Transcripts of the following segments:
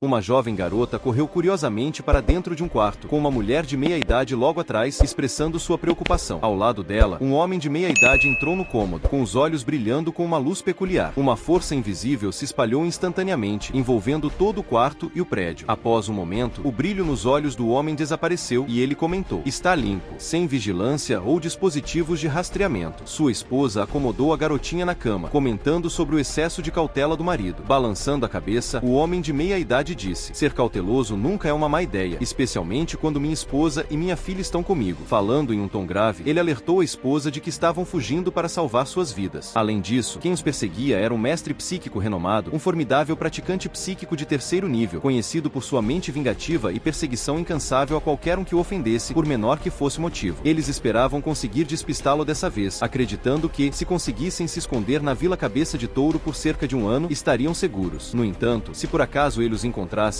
Uma jovem garota correu curiosamente para dentro de um quarto, com uma mulher de meia-idade logo atrás, expressando sua preocupação. Ao lado dela, um homem de meia-idade entrou no cômodo, com os olhos brilhando com uma luz peculiar. Uma força invisível se espalhou instantaneamente, envolvendo todo o quarto e o prédio. Após um momento, o brilho nos olhos do homem desapareceu e ele comentou: "Está limpo, sem vigilância ou dispositivos de rastreamento." Sua esposa acomodou a garotinha na cama, comentando sobre o excesso de cautela do marido. Balançando a cabeça, o homem de meia-idade disse: "Ser cauteloso nunca é uma má ideia, especialmente quando minha esposa e minha filha estão comigo." Falando em um tom grave, ele alertou a esposa de que estavam fugindo para salvar suas vidas. Além disso, quem os perseguia era um mestre psíquico renomado, um formidável praticante psíquico de terceiro nível, conhecido por sua mente vingativa e perseguição incansável a qualquer um que o ofendesse, por menor que fosse o motivo. Eles esperavam conseguir despistá-lo dessa vez, acreditando que, se conseguissem se esconder na Vila Cabeça de Touro por cerca de um ano, estariam seguros. No entanto, se por acaso ele os encontrasse,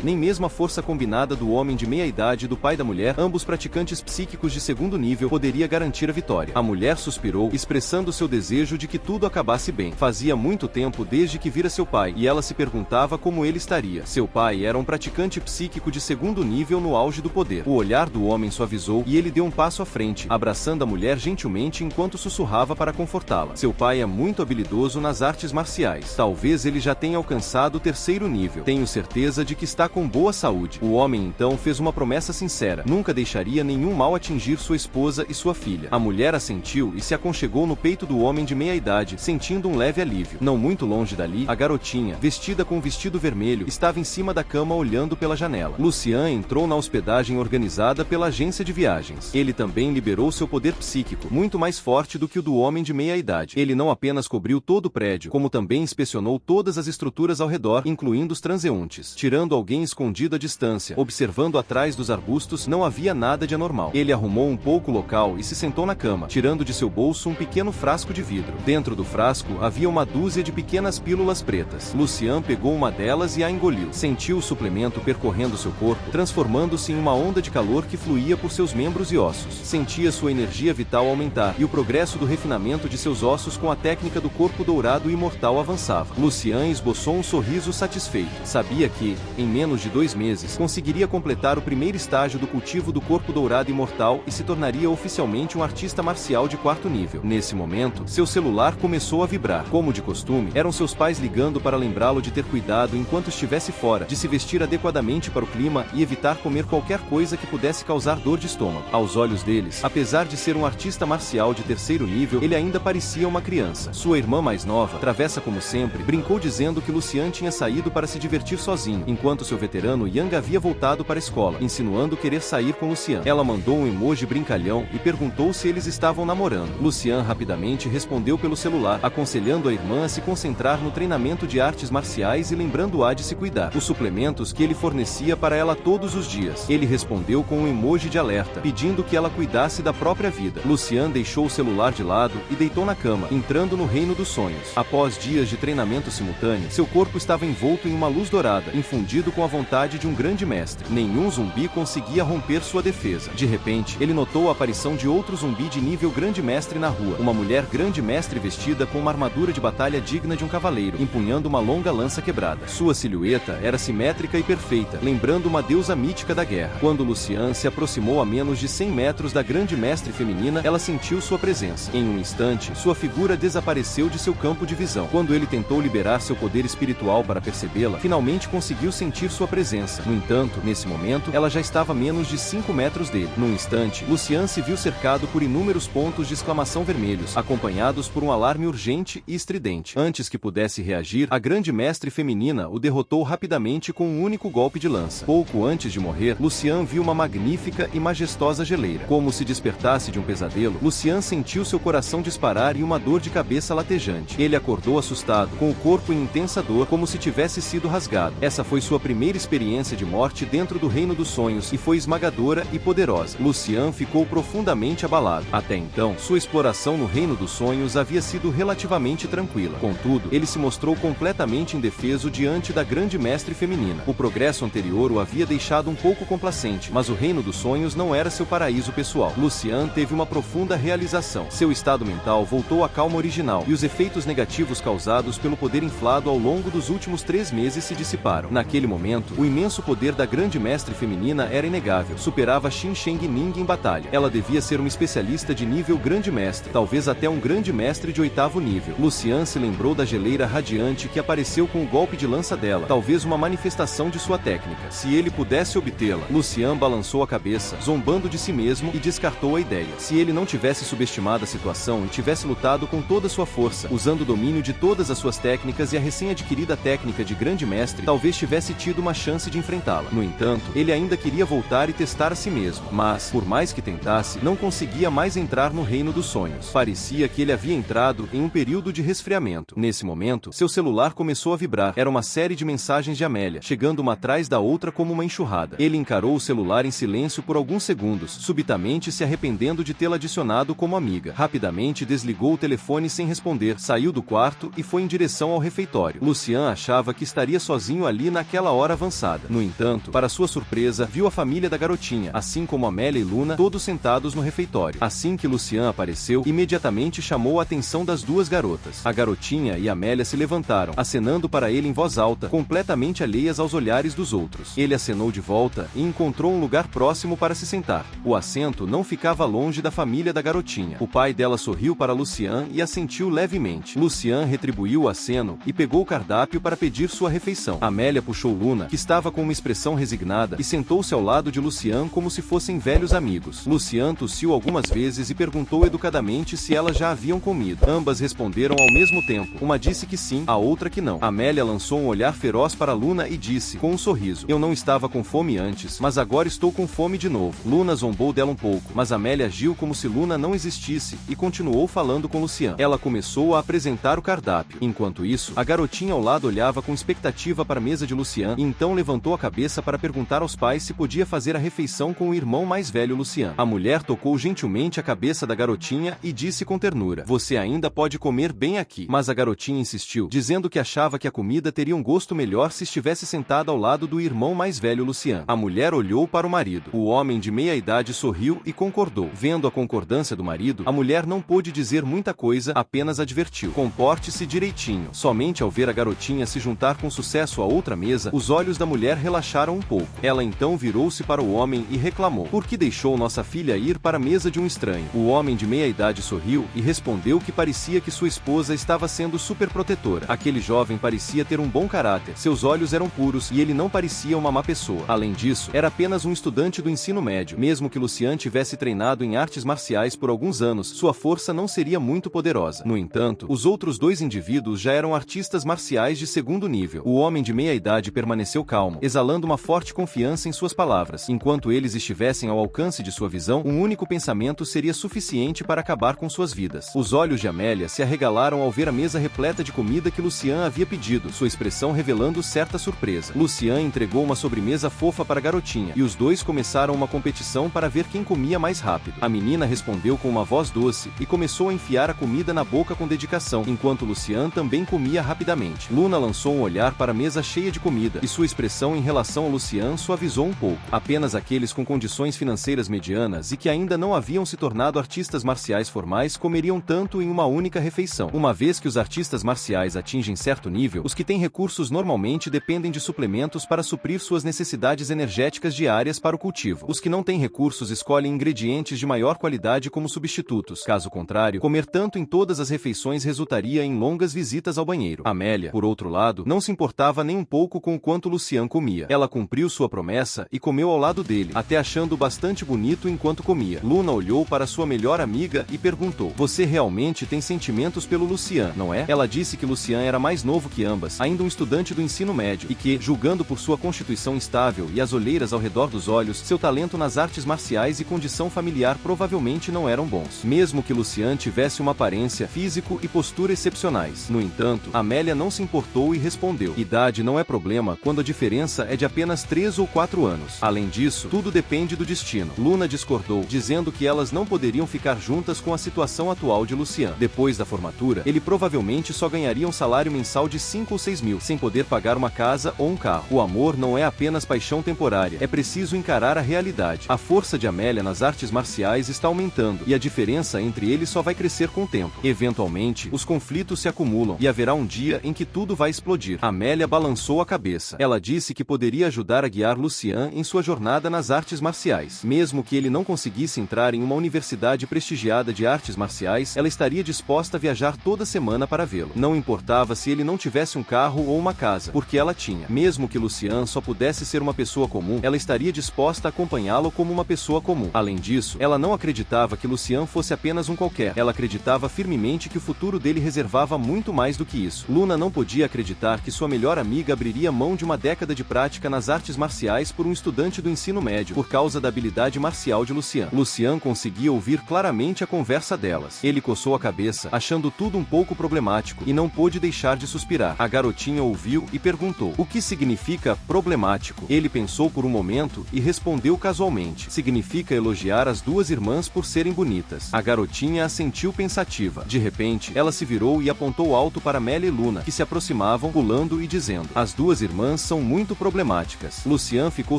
nem mesmo a força combinada do homem de meia-idade e do pai da mulher, ambos praticantes psíquicos de segundo nível, poderia garantir a vitória. A mulher suspirou, expressando seu desejo de que tudo acabasse bem. Fazia muito tempo desde que vira seu pai, e ela se perguntava como ele estaria. Seu pai era um praticante psíquico de segundo nível no auge do poder. O olhar do homem suavizou e ele deu um passo à frente, abraçando a mulher gentilmente enquanto sussurrava para confortá-la. Seu pai é muito habilidoso nas artes marciais. Talvez ele já tenha alcançado o terceiro nível. Tenho certeza de que está com boa saúde. O homem então fez uma promessa sincera: nunca deixaria nenhum mal atingir sua esposa e sua filha. A mulher assentiu e se aconchegou no peito do homem de meia-idade, sentindo um leve alívio. Não muito longe dali, a garotinha, vestida com um vestido vermelho, estava em cima da cama olhando pela janela. Lucian entrou na hospedagem organizada pela agência de viagens. Ele também liberou seu poder psíquico, muito mais forte do que o do homem de meia-idade. Ele não apenas cobriu todo o prédio, como também inspecionou todas as estruturas ao redor, incluindo os transeuntes. Tirando alguém escondido à distância, observando atrás dos arbustos, não havia nada de anormal. Ele arrumou um pouco o local e se sentou na cama, tirando de seu bolso um pequeno frasco de vidro. Dentro do frasco havia uma dúzia de pequenas pílulas pretas. Lucian pegou uma delas e a engoliu. Sentiu o suplemento percorrendo seu corpo, transformando-se em uma onda de calor que fluía por seus membros e ossos. Sentia sua energia vital aumentar, e o progresso do refinamento de seus ossos com a técnica do corpo dourado e imortal avançava. Lucian esboçou um sorriso satisfeito. Sabia que, em menos de 2 meses, conseguiria completar o primeiro estágio do cultivo do corpo dourado imortal e se tornaria oficialmente um artista marcial de 4º nível. Nesse momento, seu celular começou a vibrar. Como de costume, eram seus pais ligando para lembrá-lo de ter cuidado enquanto estivesse fora, de se vestir adequadamente para o clima e evitar comer qualquer coisa que pudesse causar dor de estômago. Aos olhos deles, apesar de ser um artista marcial de 3º nível, ele ainda parecia uma criança. Sua irmã mais nova, travessa como sempre, brincou dizendo que Lucian tinha saído para se divertir sozinho, enquanto seu veterano Yang havia voltado para a escola, insinuando querer sair com Lucian. Ela mandou um emoji brincalhão e perguntou se eles estavam namorando. Lucian rapidamente respondeu pelo celular, aconselhando a irmã a se concentrar no treinamento de artes marciais e lembrando-a de se cuidar. Os suplementos que ele fornecia para ela todos os dias. Ele respondeu com um emoji de alerta, pedindo que ela cuidasse da própria vida. Lucian deixou o celular de lado e deitou na cama, entrando no reino dos sonhos. Após dias de treinamento simultâneo, seu corpo estava envolto em uma luz dourada, infundido com a vontade de um grande mestre. Nenhum zumbi conseguia romper sua defesa. De repente, ele notou a aparição de outro zumbi de nível grande mestre na rua. Uma mulher grande mestre vestida com uma armadura de batalha digna de um cavaleiro, empunhando uma longa lança quebrada. Sua silhueta era simétrica e perfeita, lembrando uma deusa mítica da guerra. Quando Lucian se aproximou a menos de 100 metros da grande mestre feminina, ela sentiu sua presença. Em um instante, sua figura desapareceu de seu campo de visão. Quando ele tentou liberar seu poder espiritual para percebê-la, finalmente conseguiu sentir sua presença. No entanto, nesse momento, ela já estava a menos de 5 metros dele. Num instante, Lucian se viu cercado por inúmeros pontos de exclamação vermelhos, acompanhados por um alarme urgente e estridente. Antes que pudesse reagir, a grande mestre feminina o derrotou rapidamente com um único golpe de lança. Pouco antes de morrer, Lucian viu uma magnífica e majestosa geleira. Como se despertasse de um pesadelo, Lucian sentiu seu coração disparar e uma dor de cabeça latejante. Ele acordou assustado, com o corpo em intensa dor, como se tivesse sido rasgado. Essa foi sua primeira experiência de morte dentro do reino dos sonhos e foi esmagadora e poderosa. Lucian ficou profundamente abalado. Até então, sua exploração no reino dos sonhos havia sido relativamente tranquila. Contudo, ele se mostrou completamente indefeso diante da grande mestre feminina. O progresso anterior o havia deixado um pouco complacente, mas o reino dos sonhos não era seu paraíso pessoal. Lucian teve uma profunda realização. Seu estado mental voltou à calma original, e os efeitos negativos causados pelo poder inflado ao longo dos últimos 3 meses se dissiparam. Naquele momento, o imenso poder da grande mestre feminina era inegável. Superava Xin Sheng Ning em batalha. Ela devia ser uma especialista de nível grande mestre, talvez até um grande mestre de 8º nível. Lucian se lembrou da geleira radiante que apareceu com o golpe de lança dela, talvez uma manifestação de sua técnica. Se ele pudesse obtê-la, Lucian balançou a cabeça, zombando de si mesmo, e descartou a ideia. Se ele não tivesse subestimado a situação e tivesse lutado com toda sua força, usando o domínio de todas as suas técnicas e a recém-adquirida técnica de grande mestre, talvez tivesse tido uma chance de enfrentá-la. No entanto, ele ainda queria voltar e testar a si mesmo, mas, por mais que tentasse, não conseguia mais entrar no reino dos sonhos. Parecia que ele havia entrado em um período de resfriamento. Nesse momento, seu celular começou a vibrar. Era uma série de mensagens de Amélia, chegando uma atrás da outra como uma enxurrada. Ele encarou o celular em silêncio por alguns segundos, subitamente se arrependendo de tê-la adicionado como amiga. Rapidamente desligou o telefone sem responder, saiu do quarto e foi em direção ao refeitório. Lucian achava que estaria sozinho ali naquela hora avançada. No entanto, para sua surpresa, viu a família da garotinha, assim como Amélia e Luna, todos sentados no refeitório. Assim que Lucian apareceu, imediatamente chamou a atenção das duas garotas. A garotinha e Amélia se levantaram, acenando para ele em voz alta, completamente alheias aos olhares dos outros. Ele acenou de volta e encontrou um lugar próximo para se sentar. O assento não ficava longe da família da garotinha. O pai dela sorriu para Lucian e assentiu levemente. Lucian retribuiu o aceno e pegou o cardápio para pedir sua refeição. Amélia puxou Luna, que estava com uma expressão resignada, e sentou-se ao lado de Lucian como se fossem velhos amigos. Lucian tossiu algumas vezes e perguntou educadamente se elas já haviam comido. Ambas responderam ao mesmo tempo. Uma disse que sim, a outra que não. Amélia lançou um olhar feroz para Luna e disse, com um sorriso, eu não estava com fome antes, mas agora estou com fome de novo. Luna zombou dela um pouco, mas Amélia agiu como se Luna não existisse e continuou falando com Lucian. Ela começou a apresentar o cardápio. Enquanto isso, a garotinha ao lado olhava com expectativa para a mesa de Lucian e então levantou a cabeça para perguntar aos pais se podia fazer a refeição com o irmão mais velho Lucian. A mulher tocou gentilmente a cabeça da garotinha e disse com ternura, você ainda pode comer bem aqui. Mas a garotinha insistiu, dizendo que achava que a comida teria um gosto melhor se estivesse sentada ao lado do irmão mais velho Lucian. A mulher olhou para o marido. O homem de meia idade sorriu e concordou. Vendo a concordância do marido, a mulher não pôde dizer muita coisa, apenas advertiu. Comporte-se direitinho. Somente ao ver a garotinha se juntar com sucesso à outra mesa, os olhos da mulher relaxaram um pouco. Ela então virou-se para o homem e reclamou. Por que deixou nossa filha ir para a mesa de um estranho? O homem de meia idade sorriu e respondeu que parecia que sua esposa estava sendo superprotetora. Aquele jovem parecia ter um bom caráter, seus olhos eram puros e ele não parecia uma má pessoa. Além disso, era apenas um estudante do ensino médio. Mesmo que Lucian tivesse treinado em artes marciais por alguns anos, sua força não seria muito poderosa. No entanto, os outros dois indivíduos já eram artistas marciais de segundo nível. O homem de meia idade permaneceu calmo, exalando uma forte confiança em suas palavras. Enquanto eles estivessem ao alcance de sua visão, um único pensamento seria suficiente para acabar com suas vidas. Os olhos de Amélia se arregalaram ao ver a mesa repleta de comida que Lucian havia pedido, sua expressão revelando certa surpresa. Lucian entregou uma sobremesa fofa para a garotinha, e os dois começaram uma competição para ver quem comia mais rápido. A menina respondeu com uma voz doce, e começou a enfiar a comida na boca com dedicação, enquanto Lucian também comia rapidamente. Luna lançou um olhar para a mesa cheia de comida, e sua expressão em relação a Lucian suavizou um pouco. Apenas aqueles com condições financeiras medianas e que ainda não haviam se tornado artistas marciais formais comeriam tanto em uma única refeição. Uma vez que os artistas marciais atingem certo nível, os que têm recursos normalmente dependem de suplementos para suprir suas necessidades energéticas diárias para o cultivo. Os que não têm recursos escolhem ingredientes de maior qualidade como substitutos. Caso contrário, comer tanto em todas as refeições resultaria em longas visitas ao banheiro. Amélia, por outro lado, não se importava nem um pouco com o quanto Lucian comia. Ela cumpriu sua promessa e comeu ao lado dele, até achando bastante bonito enquanto comia. Luna olhou para sua melhor amiga e perguntou, você realmente tem sentimentos pelo Lucian, não é? Ela disse que Lucian era mais novo que ambas, ainda um estudante do ensino médio, e que, julgando por sua constituição instável e as olheiras ao redor dos olhos, seu talento nas artes marciais e condição familiar provavelmente não eram bons. Mesmo que Lucian tivesse uma aparência, físico e postura excepcionais. No entanto, Amélia não se importou e respondeu, idade não é problema quando a diferença é de apenas 3 ou 4 anos. Além disso, tudo depende do destino. Luna discordou, dizendo que elas não poderiam ficar juntas com a situação atual de Lucian. Depois da formatura, ele provavelmente só ganharia um salário mensal de 5 ou 6 mil, sem poder pagar uma casa ou um carro. O amor não é apenas paixão temporária, é preciso encarar a realidade. A força de Amélia nas artes marciais está aumentando, e a diferença entre eles só vai crescer com o tempo. Eventualmente, os conflitos se acumulam, e haverá um dia em que tudo vai explodir. Amélia balançou a cabeça. Ela disse que poderia ajudar a guiar Lucian em sua jornada nas artes marciais. Mesmo que ele não conseguisse entrar em uma universidade prestigiada de artes marciais, ela estaria disposta a viajar toda semana para vê-lo. Não importava se ele não tivesse um carro ou uma casa, porque ela tinha. Mesmo que Lucian só pudesse ser uma pessoa comum, ela estaria disposta a acompanhá-lo como uma pessoa comum. Além disso, ela não acreditava que Lucian fosse apenas um qualquer. Ela acreditava firmemente que o futuro dele reservava muito mais do que isso. Luna não podia acreditar que sua melhor amiga abriria mão de uma década de prática nas artes marciais por um estudante do ensino médio, por causa da habilidade marcial de Lucian. Lucian conseguia ouvir claramente a conversa delas. Ele coçou a cabeça, achando tudo um pouco problemático, e não pôde deixar de suspirar. A garotinha ouviu e perguntou: "O que significa problemático?" Ele pensou por um momento e respondeu casualmente: "Significa elogiar as duas irmãs por serem bonitas." A garotinha assentiu pensativa. De repente, ela se virou e apontou alto para Amélia e Luna, que se aproximavam, pulando e dizendo: "As duas irmãs são muito problemáticas." Lucian ficou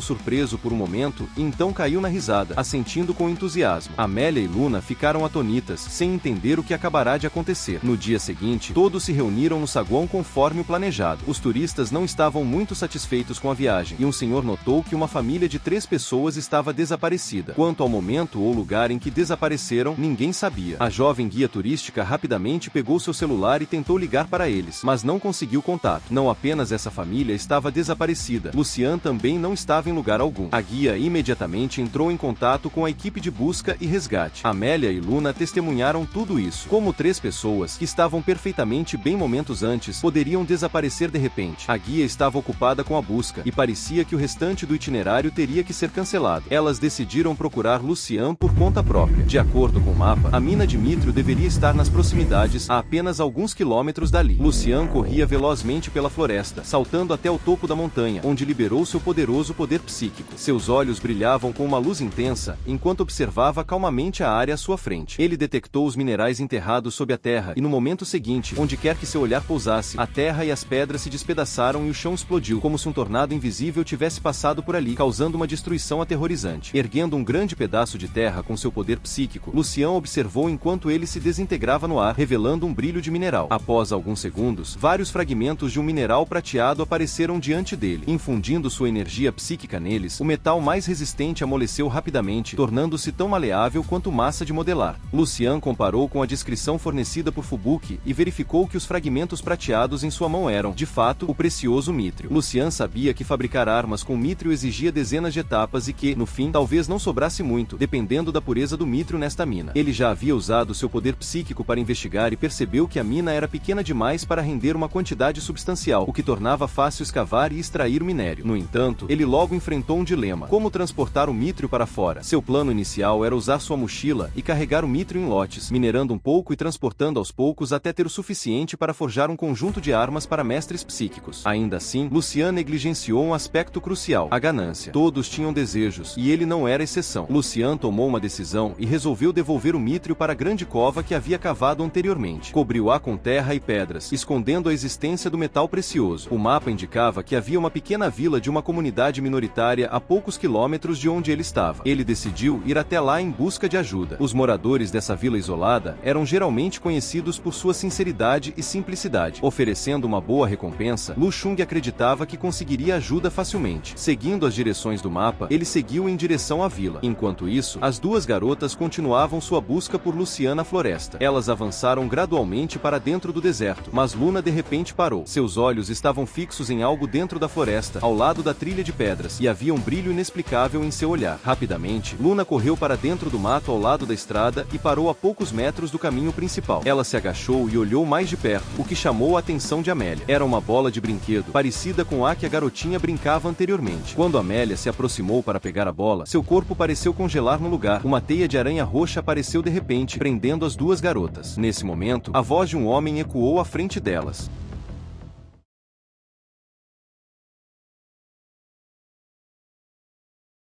surpreso por um momento e então caiu na risada, assentindo com entusiasmo. Amélia e Luna ficaram atonitas, sem entender o que acabará de acontecer. No dia seguinte, todos se reuniram no saguão conforme o planejado. Os turistas não estavam muito satisfeitos com a viagem, e um senhor notou que uma família de 3 pessoas estava desaparecida. Quanto ao momento ou lugar em que desapareceram, ninguém sabia. A jovem guia turística rapidamente pegou seu celular e tentou ligar para eles, mas não conseguiu contato. Não apenas essa família estava desaparecida, Lucian também não estava em lugar algum. A guia imediatamente entrou em contato com a equipe de busca e resgate. Amélia e Luna testemunharam tudo isso. Como 3 pessoas, que estavam perfeitamente bem momentos antes, poderiam desaparecer de repente? A guia estava ocupada com a busca, e parecia que o restante do itinerário teria que ser cancelado. Elas decidiram procurar Lucian por conta própria. De acordo com o mapa, a mina de Mítrio deveria estar nas proximidades, a apenas alguns quilômetros dali. Lucian corria velozmente pela floresta, saltando até o topo da montanha, onde liberou seu poderoso poder psíquico. Seus olhos brilhavam com uma luz intensa, enquanto observava calmamente a área à sua frente. Ele detectou os minerais enterrados sob a terra, e no momento seguinte, onde quer que seu olhar pousasse, a terra e as pedras se despedaçaram e o chão explodiu, como se um tornado invisível tivesse passado por ali, causando uma destruição aterrorizante. Erguendo um grande pedaço de terra com seu poder psíquico, Lucian observou enquanto ele se desintegrava no ar, revelando um brilho de mineral. Após alguns segundos, vários fragmentos de um mineral prateado apareceram diante dele. Infundindo sua energia psíquica neles, o metal mais resistente amoleceu rapidamente, tornando-se tão maleável quanto massa de modelar. Lucian comparou com a descrição fornecida por Fubuki e verificou que os fragmentos prateados em sua mão eram, de fato, o precioso mítrio. Lucian sabia que fabricar armas com mítrio exigia dezenas de etapas e que, no fim, talvez não sobrasse muito, dependendo da pureza do mítrio nesta mina. Ele já havia usado seu poder psíquico para investigar e percebeu que a mina era pequena demais para render uma quantidade substancial, o que tornava fácil escavar e extrair o minério. No entanto, ele logo enfrentou um dilema: como transportar o mítrio para fora? Seu plano inicial era usar sua mochila e carregar o mítrio em lotes, minerando um pouco e transportando aos poucos até ter o suficiente para forjar um conjunto de armas para mestres psíquicos. Ainda assim, Lucian negligenciou um aspecto crucial: a ganância. Todos tinham desejos, e ele não era exceção. Lucian tomou uma decisão e resolveu devolver o mítrio para a grande cova que havia cavado anteriormente. Cobriu-a com terra e pedras, escondendo a existência do metal precioso. O mapa indicava que havia uma pequena vila de uma comunidade minoritária a poucos quilômetros de onde ele estava. Ele decidiu ir até lá em busca de ajuda. Os moradores dessa vila isolada eram geralmente conhecidos por sua sinceridade e simplicidade. Oferecendo uma boa recompensa, Lu Xung acreditava que conseguiria ajuda facilmente. Seguindo as direções do mapa, ele seguiu em direção à vila. Enquanto isso, as duas garotas continuavam sua busca por Lucian na floresta. Elas avançaram gradualmente para dentro do deserto, mas Luna de repente parou. Seus olhos estavam fixos em algo dentro da floresta, ao lado da trilha de pedras, e havia um brilho inexplicável em seu olhar. Rapidamente, Luna correu para dentro do mato ao lado da estrada e parou a poucos metros do caminho principal. Ela se agachou e olhou mais de perto, o que chamou a atenção de Amélia. Era uma bola de brinquedo, parecida com a que a garotinha brincava anteriormente. Quando Amélia se aproximou para pegar a bola, seu corpo pareceu congelar no lugar. Uma teia de aranha roxa apareceu de repente, prendendo as duas garotas. Nesse momento, a voz de um homem ecoou à frente delas.